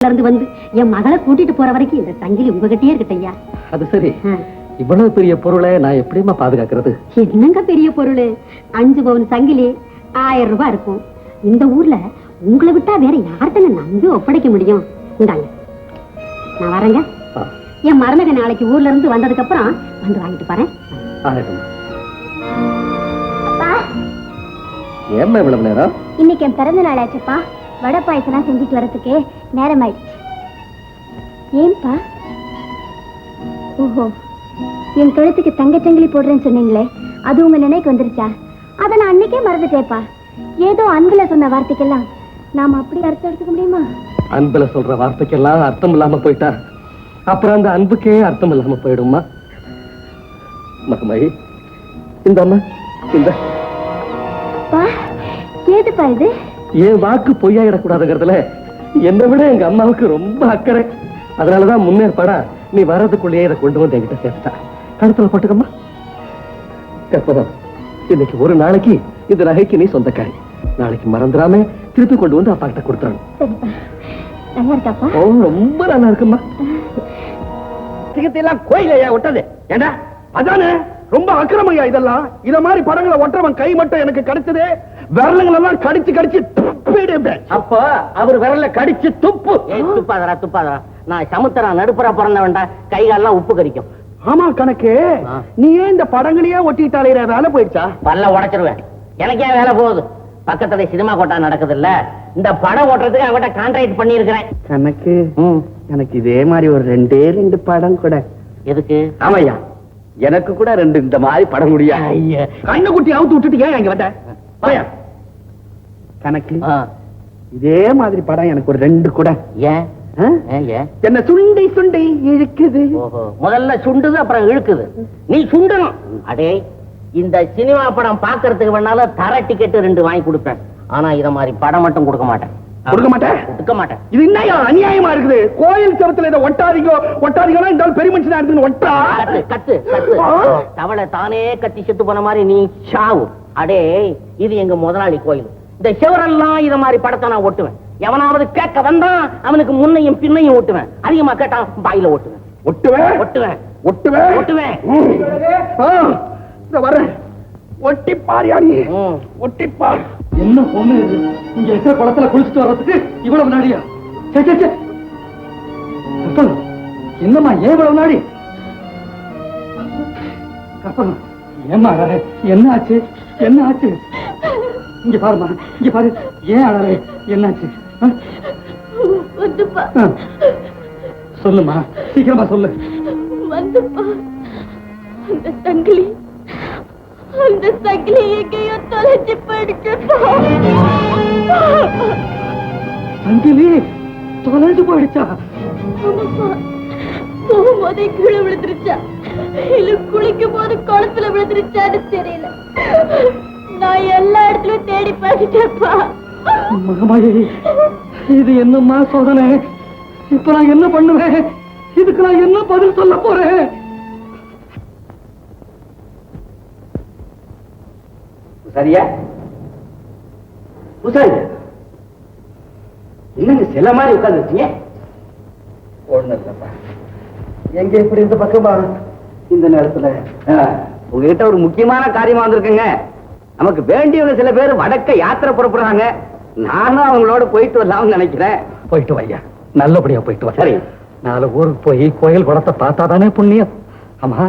இருந்து வந்து என் மகளை கூட்டிட்டு போற வரைக்கும் இந்த சங்கிலி உங்ககிட்டயே இருக்கட்டையா. அது சரி, இவ்வளவு பெரிய பொருளை நான் எப்படிமா பாதுகாக்கிறது? என்னங்க பெரிய பொருள்? 5 பவுன் சங்கிலி 1000 ரூபாய் இருக்கும். இந்த ஊர்ல உங்களை விட்டா வேற யார்கிட்ட நம்பி ஒப்படைக்க முடியும்? இந்தாங்க, நான் வரேங்க. என் மருமக நாளைக்கு ஊர்ல இருந்து வந்ததுக்கு அப்புறம் வந்து வாங்கிட்டு போறேன். ஏம்மா இவ்வளவு நேரம்? இன்னைக்கு என் பிறந்த நாள் ஆச்சுப்பா. வடை பாயசம் செஞ்சுட்டு வரதுக்கு நேரம் ஆயிடுச்சு. ஏன்பா? ஓஹோ, என் கழுத்துக்கு தங்கச்சங்கிலி போடுறேன்னு சொன்னீங்களே, அது உங்க நினைக்கு வந்துருச்சா? அதை நான் அன்னைக்கே மறந்துட்டேப்பா. ஏதோ அன்புல சொன்ன வார்த்தைக்கெல்லாம் நாம அப்படி அர்த்தம் எடுத்துக்க முடியுமா? அன்புல சொல்ற வார்த்தைக்கெல்லாம் அர்த்தம் இல்லாம போயிட்டா அப்புறம் அந்த அன்புக்கே அர்த்தம் இல்லாம போயிடுமா? மகமாயி, இந்த அம்மா இந்த ஏதுப்பா இது? என் வாக்கு பொய்யாயிடக்கூடாதுங்கிறதுல என்னை விட எங்க அம்மாவுக்கு ரொம்ப அக்கறை. அதனாலதான் முன்னேற்பாடா நீ வர்றதுக்குள்ளேயே இதை கொண்டு வந்து என்கிட்ட சேர்த்தா. கருத்துல போட்டுக்கம்மா. கற்பகம், இன்னைக்கு ஒரு நாளைக்கு இந்த நகைக்கு நீ சொந்தக்காரி. நாளைக்கு மறந்துடாம திருப்பி கொண்டு வந்து அப்பா கிட்ட கொடுத்துறணும். ரொம்ப நல்லா இருக்குமா? எல்லாம் கோயிலையா ஒட்டது? ஏண்டா அதானே ரொம்ப அக்கிரமையா இதெல்லாம். இத மாதிரி படங்களை ஒட்டுறவன் கை மட்டும் எனக்கு கிடைச்சது, விரலுங்கள் எல்லாம் கடிச்சு கடிச்சு அப்போ அவர் விரல கடிச்சு துப்பு. துப்பாதரா துப்பாதரா, நான் சமுத்திரம் நடுப்புற பிறந்த வேண்டாம், கை காலெல்லாம் உப்பு கறிக்கும். ஆமா கணக்கு, நீ ஏன் இந்த படங்களையே ஒட்டிட்டாலே வேலை போயிடுச்சா? பல்ல உடைச்சிருவேன். எனக்கே வேலை போகுது. பக்கத்துல சினிமா கோட்டா நடக்குது இல்ல, இந்த படம் ஓட்டுறதுக்கு அவங்ககிட்ட கான்ட்ராக்ட் பண்ணி இருக்கிறேன். கணக்கு, எனக்கு இதே மாதிரி ஒரு 2 படம் கூட. எதுக்கு? ஆமையா, எனக்கு கூட 2 இந்த மாதிரி படம் முடியா. கண்ணு குட்டி அவுத்து விட்டுட்டு ஏன் இங்க வந்த? கணக்கு, இதே மாதிரி படம் எனக்கு ஒரு 2 கூட. ஏன் என்ன சுண்டி சுண்டி இழுக்குது? முதல்ல சுண்டுது, அப்புறம் இழுக்குது. நீ சுண்டணும். அடே, இந்த சினிமா படம் பாக்குறதுக்கு வேணாலும் தர டிக்கெட் 2 வாங்கி கொடுப்பேன். ஆனா இத மாதிரி படம் மட்டும் கொடுக்க மாட்டேன். கொடுக்க மாட்டேன். இது என்ன அநியாயமா இருக்குது? கோயில் செவத்துல இதை ஒட்டாதீங்க ஒட்டாதீங்கன்னா இந்த பெரிய மனுஷனா இருக்கு. ஒட்டா கத்து கத்து. தவளை தானே கத்தி செத்து போன மாதிரி நீ சாவு. அடே, இது எங்க முதலாளி கோயில். இந்த சிவரெல்லாம் இத மாதிரி படத்தை நான் ஒட்டுவேன். எவனாவது கேட்க வந்தா அவனுக்கு முன்னையும் பின்னையும் ஓட்டுவேன். அதிகமா கேட்டான் பாயில ஓட்டுவேன். ஒட்டுவேன் ஒட்டுவேன் ஒட்டுவேன் ஒட்டுவேன். வரேன். ஒட்டி பாரியாணி, ஒட்டி பார். என்ன பொண்ணு இது? இங்க இருக்கிற குளத்துல குளிச்சுட்டு வர்றதுக்கு இவ்வளவு நாடியா? என்னம்மா, ஏன் இவ்வளவு நாடி? கற்பகம், ஏமா அழற? என்ன ஆச்சு? என்ன ஆச்சு? இங்க பாருமா, இங்க பாரு. ஏன் அழற? என்னாச்சு? சொல்லுமா, சீக்கிரமா சொல்லு. அந்த சங்கிலி எங்கேயோ தொலைச்சு போயிடுச்சு. சங்கிலி தொலைஞ்சு போயிடுச்சா? போகும்போதே கீழே விழுந்துருச்சா இல்ல குளிக்கும் போது குளத்துல விழுந்துருச்சான்னு தெரியல. நான் எல்லா இடத்துலயும் தேடி பார்த்துட்டேன்ப்பா. மகமாயி, இது என்னம்மா சோதனை? இப்ப நான் என்ன பண்ணுவேன்? இதுக்கு நான் என்ன பதில் சொல்ல போறேன்? சரியா? என்னங்க சில மாதிரி உட்கார்ந்துருக்கீங்க? ஒண்ணு இல்லப்பா, எங்க இப்படி இந்த பக்கமா இந்த நேரத்துல உங்ககிட்ட ஒரு முக்கியமான காரியமா வந்திருக்குங்க. நமக்கு வேண்டியவங்க சில பேர் வடக்க யாத்திரை புறப்படுறாங்க. நானும் அவங்களோட போயிட்டு வரலாம்னு நினைக்கிறேன். போயிட்டு வையா, நல்லபடியா போயிட்டு வா. சரி, 4 ஊருக்கு போய் கோயில் குளத்தை பார்த்தாதானே புண்ணியம். ஆமா,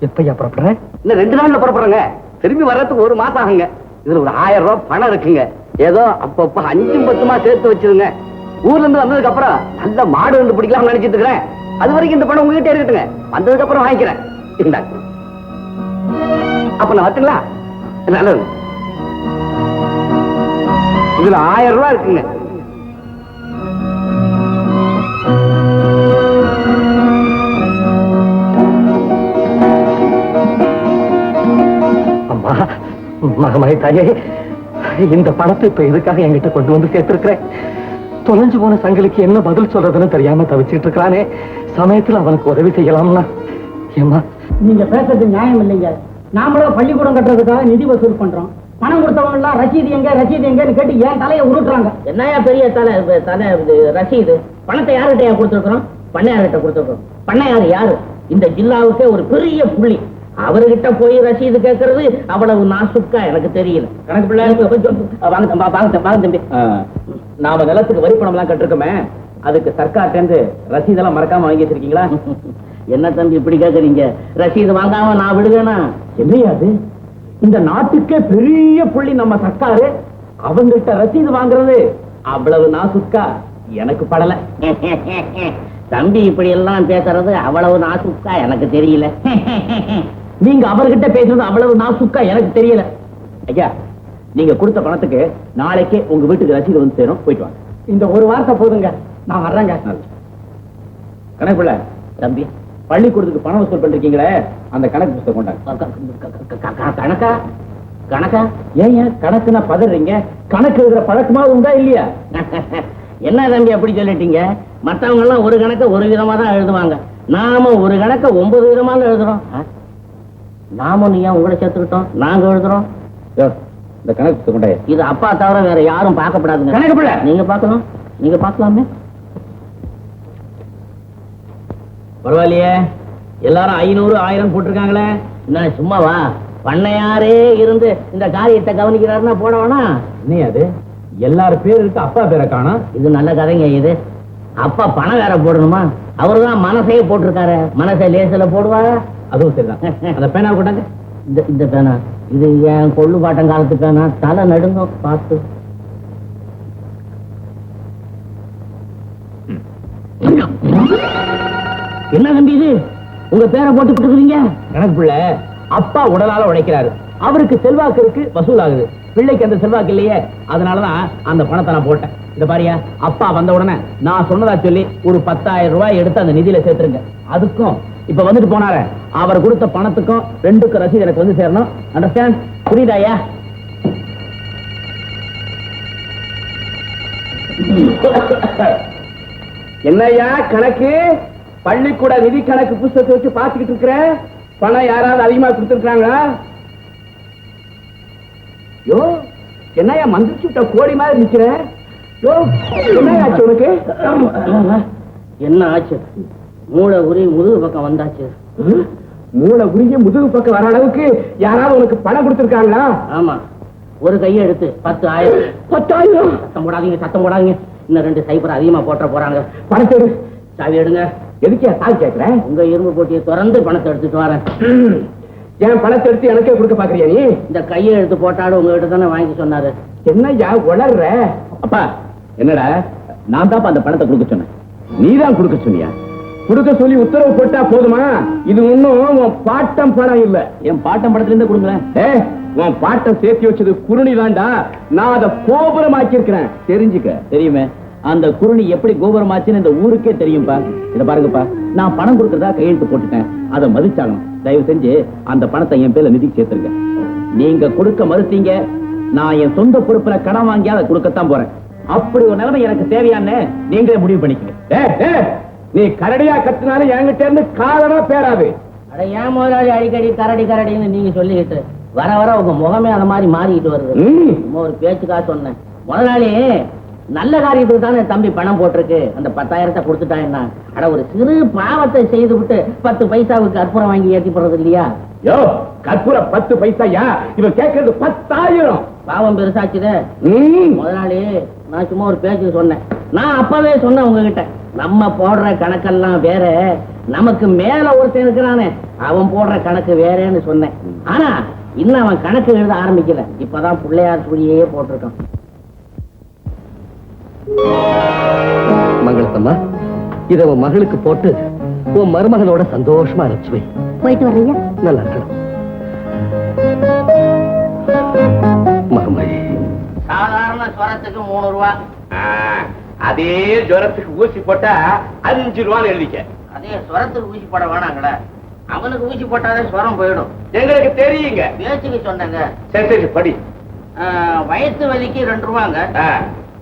எப்பயா புறப்படுறேன்? இன்னும் 2 நாள்ல புறப்படுறேங்க. திரும்பி வர்றதுக்கு 1 மாசம் ஆகுங்க. இதுல ஒரு 1000 ரூபாய் பணம் இருக்குங்க. ஏதோ அப்பப்ப 5-10 சேர்த்து வச்சிருங்க. ஊர்ல இருந்து வந்ததுக்கு அப்புறம் நல்ல மாடு வந்து பிடிக்கலாம்னு நினைச்சிட்டு இருக்கிறேன். அது வரைக்கும் இந்த பணம் உங்ககிட்ட இருக்கட்டுங்க. வந்ததுக்கு அப்புறம் வாங்கிக்கிறேன். அப்ப நான் வரட்டுங்களா? நல்லது. இதுல 1000 ரூபாய் இருக்குங்க. அம்மா, மகமாயி தாயே, இந்த பணத்தை இப்ப எதுக்காக என்கிட்ட கொண்டு வந்து சேர்த்திருக்கிறேன்? தொலைஞ்சு போன சங்கிலிக்கு என்ன பதில் சொல்றதுன்னு தெரியாம தவிச்சிட்டு இருக்கிறானே, சமயத்துல அவனுக்கு உதவி செய்யலாம்னா. ஏம்மா, நீங்க பேசுறது நியாயம் இல்லைங்க. நாமளும் பள்ளிக்கூடம் கட்டுறதுக்காக நிதி வசூல் பண்றோம். பணம் கொடுத்தவங்க எல்லாம் ரசீது எங்கன்னு கேட்டு ஏன் தலையை உருட்டுறாங்க. என்னையா பெரிய தலை ரசீது? பணத்தை யாருகிட்ட கொடுத்துருக்கோம்? பண்ணையார்கிட்ட கொடுத்துருக்கோம். பண்ணையார் யாரு? இந்த ஜில்லாவுக்கே ஒரு பெரிய புள்ளி. அவர்கிட்ட போய் ரசீது கேட்கறது அவ்வளவு நாசுக்கா எனக்கு தெரியல. கணக்கு பிள்ளை வாங்க தம்பி. நாம நிலத்துக்கு வரி பணம் எல்லாம் கட்டிருக்கோமே, அதுக்கு சர்க்கார்ட்டேந்து ரசீதெல்லாம் மறக்காம வாங்கி வச்சிருக்கீங்களா? என்ன தம்பி இப்படி கேக்குறீங்க? ரசீது வாங்காம நான் விடுவேனா? என்னையா அது? இந்த நாட்டுக்கே பெரிய புள்ளி நம்ம சர்க்காரு, அவங்கிட்ட ரசீது வாங்குறது அவ்வளவு நாசுக்கா எனக்கு படல. தம்பி இப்படி எல்லாம் பேசுறது அவ்வளவு நாசுக்கா எனக்கு தெரியல. நீங்க அவர்கிட்ட பேசுறது அவ்வளவு நாசுக்கா எனக்கு தெரியல. ஐயா, நீங்க கொடுத்த பணத்துக்கு நாளைக்கே உங்க வீட்டுக்கு ரசீது வந்து சேரும். போயிட்டு வாங்க. இந்த ஒரு வார்த்தை போதுங்க, நான் வர்றேங்க. கணக்குள்ள தம்பி, பள்ளிக்கூடத்துக்கு பணம் வசூல் பண்றீங்களே, அந்த கணக்கு புத்தகம் கொண்டாங்க. கணக்கா? கணக்கா? ஏன் கணக்குன்னா பதறீங்க? கணக்கு எழுதுற பழக்கமா உண்டா இல்லையா? என்ன தம்பி அப்படி சொல்லிட்டீங்க? மற்றவங்க எல்லாம் ஒரு கணக்க ஒரு விதமா தான் எழுதுவாங்க, நாம ஒரு கணக்க 9 விதமா எழுதுறோம். நாம நீ உங்களை சேர்த்துக்கிட்டோம், நாங்க எழுதுறோம். இந்த கணக்கு புத்தகம் கொண்டாய. இது அப்பா தவிர வேற யாரும் பார்க்கப்படாதுங்க. கணக்கு பிள்ளை நீங்க பார்க்கணும், நீங்க பார்க்கலாமே. பரவாயில்லையே, எல்லாரும் 500 1000 போட்டிருக்காங்களே. என்ன சும்மாவா? பண்ணையாரே இருந்து இந்த காரியத்தை கவனிக்கிறாருன்னா போட வேணாம். என்ன அது? எல்லாரும் பேர் இருக்கு, அப்பா பேரை காணோம். இது நல்ல கதைங்க. இது அப்பா பணம் வேற போடணுமா? அவருதான் மனசையே போட்டிருக்காரு. மனசை லேசில போடுவாங்க. அதுவும் சரிதான். அந்த பேனா போட்டாங்க. இந்த பேனா இது என் கொள்ளு பாட்டம் காலத்து பேனா. தலை நடுங்கும் பார்த்து. என்ன தம்பி இது? உங்க பேரை போட்டு இருக்கீங்க? கணக்கு பிள்ளை அப்பா உடலால உழைக்கிறாரு, அவருக்கு செல்வாக்கு இருக்கு, வசூல் ஆகுது. பிள்ளைக்கு அந்த செல்வாக்கு இல்லையே, அதனாலதான் அந்த பணத்தை நான் போட்டேன். இந்த பாரியா, அப்பா வந்த உடனே நான் சொன்னதா சொல்லி ஒரு 10,000 ரூபாய் எடுத்து அந்த நிதியில சேர்த்துருங்க. அதுக்கும் இப்ப வந்துட்டு போனாரு, அவர் கொடுத்த பணத்துக்கும் 2க்கும் ரசீது எனக்கு வந்து சேரணும். அண்டர்ஸ்டாண்ட்? புரியுதாயா? என்னையா கணக்கு? பள்ளிக்கூட நிதி கணக்கு புத்தகத்தை வச்சு பாத்துக்கிட்டு இருக்கிற, பணம் யாராவது அதிகமா கொடுத்துருக்காங்களா? யோ, என்னையா மந்திரிச்சுட்ட கோடி மாதிரி நிக்கிற? யோ, என்ன ஆச்சு உனக்கு? என்ன ஆச்சு? மூளை உரி முதுகு பக்கம் வந்தாச்சு. மூளை உரிய முதுகு பக்கம் வர அளவுக்கு யாராவது உனக்கு பணம் கொடுத்துருக்காங்களா? ஆமா, ஒரு கையை எடுத்து 10,000. 10,000? சத்தம் போடாதீங்க, சத்தம் போடாதீங்க. இன்னும் 2 சைபர் அதிகமா போட்ட போறாங்க. பணத்தை சாவி எடுங்க. எதுக்கே சாவி கேட்கிறேன்? உங்க இரும்பு போட்டியை திறந்து பணத்தை எடுத்துட்டு வரேன். என் பணத்தை எடுத்து எனக்கே கொடுக்க பாக்குறியா நீ? இந்த கையை எடுத்து போட்டாலும் உங்ககிட்ட தானே வாங்கி சொன்னாரு. என்னய்யா உளர்ற? அப்பா என்னடா, நான் தான் அந்த பணத்தை கொடுக்க சொன்னேன். நீதான் கொடுக்க சொன்னியா? கொடுக்க சொல்லி உத்தரவு போட்டா போதுமா? இது ஒண்ணும் உன் பாட்டம் பணம் இல்ல. என் பாட்டம் படத்துல இருந்து கொடுங்களேன். உன் பாட்டம் சேர்த்து வச்சது குருணி தான்டா. நான் அதை கோபுரம் ஆக்கி இருக்கிறேன், தெரிஞ்சுக்க. தெரியுமே, அந்த குருணி எப்படி கோபுரமாச்சுன்னு இந்த ஊருக்கே தெரியும்பா. இத பாருங்கப்பா, நான் பணம் கொடுக்கறதா கையெழுத்து போட்டுட்டேன், அதை மதிச்சாகணும். தயவு செஞ்சு அந்த பணத்தை என் பேர்ல நிதிக்கு சேர்த்துருங்க. நீங்க கொடுக்க மறுத்தீங்க, நான் என் சொந்த பொறுப்புல கடன் வாங்கி அதை கொடுக்கத்தான் போறேன். அப்படி ஒரு நிலைமை எனக்கு தேவையான்னு நீங்களே முடிவு பண்ணிக்கங்க. நீ கரடியா கத்தினாலும் என்கிட்ட இருந்து காலனா பேராது. அட ஏன் முதலாளி அடிக்கடி கரடி கரடின்னு நீங்க சொல்லிக்கிட்டு வர வர உங்க முகமே அந்த மாதிரி மாறிக்கிட்டு வருது. சும்மா ஒரு பேச்சுக்காக சொன்னேன். முதலாளி நல்ல காரியத்துக்கு தானே தம்பி பணம் போட்டிருக்கு, அந்த 10,000 கொடுத்துட்டாங்கன்னா, அட ஒரு சிறு பாவத்தை செய்து விட்டு 10 பைசாவுக்கு கற்பூரம் வாங்கி ஏற்றி போறது இல்லையா? யோ, கற்பூரம் 10 பைசாயா? இவன் கேட்கறது 10,000. பாவம் பெருசாச்சுதே முதலாளி. நான் சும்மா ஒரு பேச்சு சொன்னேன். நான் அப்பவே சொன்னேன் உங்ககிட்ட, நம்ம போடுற கணக்கெல்லாம் வேற, நமக்கு மேல ஒருத்தன் இருக்கிறானே அவன் போடுற கணக்கு வேறேன்னு சொன்னேன். ஆனா இன்னும் அவன் கணக்கு எழுத ஆரம்பிக்கல. இப்பதான் பிள்ளையார் சுழியே போட்டிருக்கான். மங்களத்தம்மா, இத உன் மகளுக்கு போட்டு உன் மருமகனோட சந்தோஷமா அனுப்பிச்சு வை. போயிட்டு வர்றீங்க? நல்லா இருக்கணும் மருமகி. சாதாரண ஸ்வரத்துக்கு 3 ரூபா. அதே ஜுரத்துக்கு ஊசி போட்டா 5 ரூபான்னு எழுதிக்க. அதே ஸ்வரத்துக்கு ஊசி போட வேணாங்களே, அவனுக்கு ஊசி போட்டாலே ஸ்வரம் போயிடும். எங்களுக்கு தெரியுங்க, பேச்சுக்கு சொன்னங்க. சரி சரி படி. வயிற்று வலிக்கு 2 ரூபாங்க.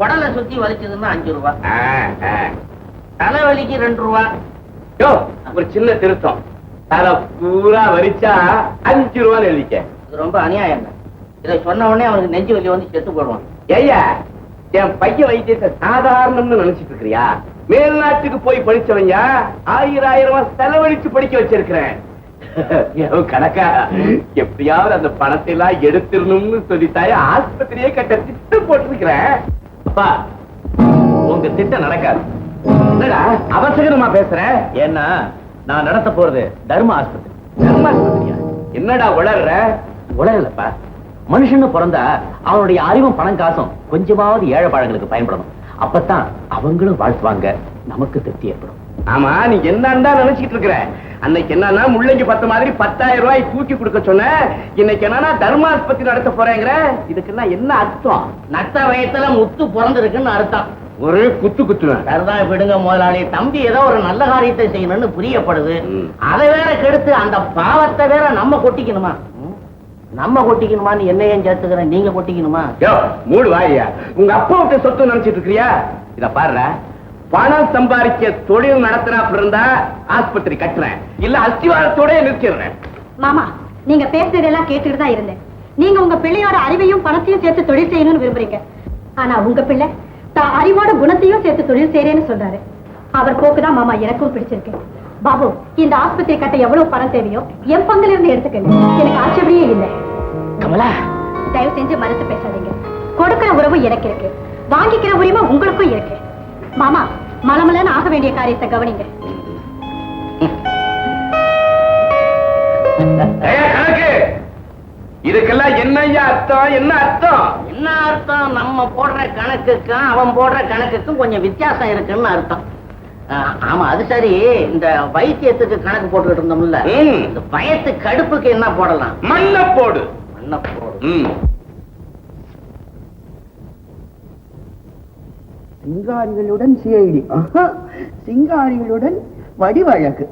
குடலை சுத்தி வலிச்சதுன்னா 5 ரூபா. தலைவலிக்கு 2 ரூபா. யோ, ஒரு சின்ன திருத்தம், தலை பூரா வலிச்சா 5 ரூபான்னு எழுதிக்க. இது ரொம்ப அநியாயம். இதை சொன்ன உடனே அவனுக்கு நெஞ்சு வலி வந்து செத்து போடுவான். ஐயா, என் பையன் வைத்தியத்தை சாதாரணம்னு நினைச்சிட்டு இருக்கிறியா? மேல்நாட்டுக்கு போய் படிச்சவன்யா, 1000 செலவழிச்சு படிக்க வச்சிருக்கிறேன். கணக்கா எப்படியாவது அந்த பணத்தை எல்லாம் எடுத்துடணும்னு சொல்லித்தாய ஆஸ்பத்திரியே கட்ட திட்டம் போட்டிருக்கிறேன். அப்பா, உங்க திட்டம் நடக்காது. என்னடா அவசரமா பேசுற? ஏன்னா நான் நடத்த போறது தர்ம ஆஸ்பத்திரி. தர்ம ஆஸ்பத்திரியா? என்னடா உளர்ற? உளரலப்பா. மனுஷன்னு பிறந்தா அவனுடைய அறிவும் பணம் காசும் கொஞ்சமாவது ஏழை பாழங்களுக்கு பயன்படணும். அப்பதான் அவங்களும் வாழ்த்துவாங்க, நமக்கு திருப்தி ஏற்படும். ஆமா, நீ என்னன்னு நினைச்சிட்டு இருக்கிற? அன்னைக்கு என்னன்னா முள்ளங்கி 10 மாதிரி 10,000 ரூபாய் தூக்கி கொடுக்க சொன்ன. இன்னைக்கு என்னன்னா தர்மாஸ்பத்திரி நடத்த போறேங்கிற. இதுக்கு என்ன அர்த்தம்? நட்ட வயத்துல முத்து பிறந்திருக்குன்னு அர்த்தம். ஒரு குத்து குத்துவேன். சரிதான் விடுங்க முதலாளி. தம்பி ஏதோ ஒரு நல்ல காரியத்தை செய்யணும்னு புரியப்படுது. அதை வேற கெடுத்து அந்த பாவத்தை வேற நம்ம கொட்டிக்கணுமா? நம்ம கொட்டிக்கணுமான்னு என்ன ஏன் சேர்த்துக்கிறேன், நீங்க கொட்டிக்கணுமா? மூடு வாயா. உங்க அப்பாவுக்கு சொத்து நினைச்சிட்டு இருக்கிறியா? இத பாருற, பணம் சம்பாதிக்க தொழில் நடத்துறாப்புல இருந்தா ஆஸ்பத்திரி கட்டுறேன், இல்ல அஸ்திவாரத்தோட நிறுத்திடுறேன். மாமா, நீங்க பேசுறதெல்லாம் கேட்டுட்டு தான் இருந்தேன். நீங்க உங்க பிள்ளையோட அறிவையும் பணத்தையும் சேர்த்து தொழில் செய்யணும்னு விரும்புறீங்க. ஆனா உங்க பிள்ளை தான் அறிவோட குணத்தையும் சேர்த்து தொழில் செய்யறேன்னு சொல்றாரு. அவர் போக்குதான் மாமா எனக்கும் பிடிச்சிருக்கு. பாபு, இந்த ஆஸ்பத்திரி கட்ட எவ்வளவு பணம் தேவையோ என் பங்குல இருந்து எடுத்துக்கங்க. எனக்கு ஆட்சேபனையே இல்லை. கமலா, தயவு செஞ்சு மறுத்து பேசாதீங்க. கொடுக்கிற உறவு எனக்கு இருக்கு, வாங்கிக்கிற உரிமை உங்களுக்கும் இருக்கு. மாமா, மலமலன்னு ஆக வேண்டிய காரியத்தை கவனிங்க. இதுக்கெல்லாம் என்னையா அர்த்தம்? என்ன அர்த்தம்? என்ன அர்த்தம்? நம்ம போடுற கணக்குக்கும் அவன் போடுற கணக்குக்கும் கொஞ்சம் வித்தியாசம் இருக்குன்னு அர்த்தம். ஆமா, அது சரி. இந்த வைத்தியத்துக்கு கணக்கு போட்டுக்கிட்டு இருந்தோம்ல, இந்த பயத்து கடுப்புக்கு என்ன போடலாம்? மண்ணை போடு. மண்ணை போடு. சிங்காரிகளுடன் சிஐடி, சிங்காரிகளுடன் வடிவழகு.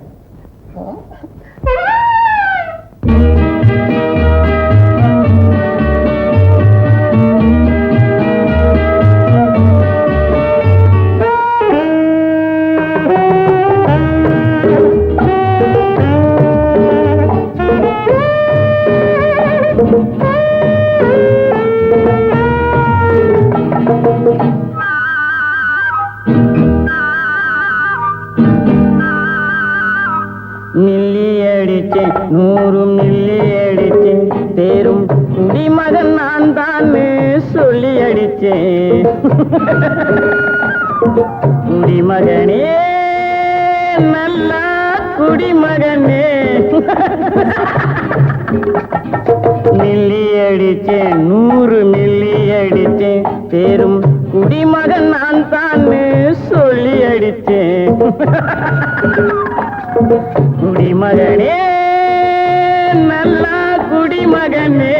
மில்லி அடிச்சேன், 100 மில்லி அடிச்சேன், தேரும் குடிமகன் நான் தான் சொல்லி அடிச்சேன். குடிமகனே, நல்ல குடிமகனே. மில்லி அடிச்சேன், 100 மில்லி அடிச்சேன், தேரும் குடிமகன் நான் தான் சொல்லி அடிச்சேன். குடிமகனே, நல்ல குடிமகனே.